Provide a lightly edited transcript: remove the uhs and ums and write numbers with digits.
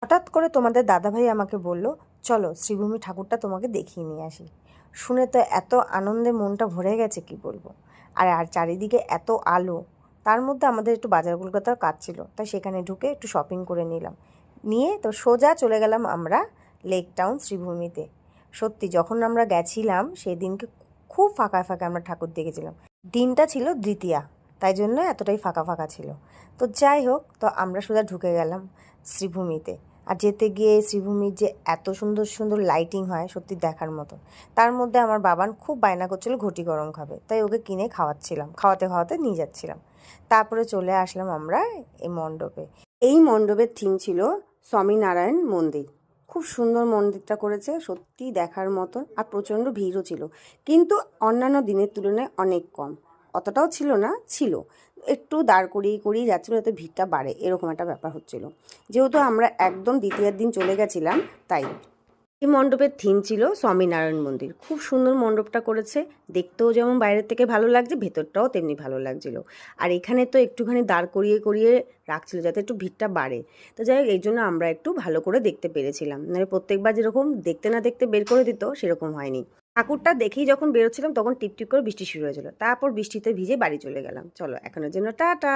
হঠাৎ করে তোমাদের দাদাভাই আমাকে বলল, চলো শ্রীভূমি ঠাকুরটা তোমাকে দেখিয়ে নিয়ে আসি। শুনে তো এত আনন্দে মনটা ভরে গেছে কি বলবো। আর আর চারিদিকে এত আলো, তার মধ্যে আমাদের একটু বাজার কলকাতার কাজ ছিল, তাই সেখানে ঢুকে একটু শপিং করে নিলাম। নিয়ে তো সোজা চলে গেলাম আমরা লেক টাউন শ্রীভূমিতে। সত্যি যখন আমরা গেছিলাম সেই দিনকে খুব ফাঁকা ফাঁকা আমরা ঠাকুর দেখেছিলাম। দিনটা ছিল দ্বিতীয়া, তাই জন্য এতটাই ফাঁকা ফাঁকা ছিল। তো যাই হোক, তো আমরা সোজা ঢুকে গেলাম শ্রীভূমিতে। আর যেতে গিয়ে শ্রীভূমির যে এত সুন্দর সুন্দর লাইটিং হয় সত্যি দেখার মতো। তার মধ্যে আমার বাবান খুব বায়না করছিল ঘটি গরম খাবে, তাই ওকে কিনে খাওয়াচ্ছিলাম, খাওয়াতে খাওয়াতে নিয়ে যাচ্ছিলাম। তারপরে চলে আসলাম আমরা এই মণ্ডপে। এই মণ্ডপের থিম ছিল স্বামীনারায়ণ মন্দির। খুব সুন্দর মন্দিরটা করেছে, সত্যি দেখার মতন। আর প্রচণ্ড ভিড়ও ছিল, কিন্তু অন্যান্য দিনের তুলনায় অনেক কম। অতটাও ছিল না, ছিল একটু দাঁড় করিয়ে করিয়ে যাচ্ছিলো যাতে ভিড়টা বাড়ে, এরকম একটা ব্যাপার হচ্ছিল। যেহেতু আমরা একদম দ্বিতীয়ার দিন চলে গেছিলাম, তাই এই মণ্ডপের থিম ছিল স্বামীনারায়ণ মন্দির। খুব সুন্দর মণ্ডপটা করেছে, দেখতেও যেমন বাইরের থেকে ভালো লাগছে, ভেতরটাও তেমনি ভালো লাগছিল। আর এখানে তো একটুখানি দাঁড় করিয়ে করিয়ে রাখছিল যাতে একটু ভিড়টা বাড়ে। তো যাই হোক, এই জন্য আমরা একটু ভালো করে দেখতে পেরেছিলাম, মানে প্রত্যেকবার যেরকম দেখতে না দেখতে বের করে দিত সেরকম হয়নি। ঠাকুরটা দেখেই যখন বেরোচ্ছিলাম তখন টিপটিপ করে বৃষ্টি শুরু হয়েছিল, তারপর বৃষ্টিতে ভিজে বাড়ি চলে গেলাম। চলো এখনের জন্য টাটা।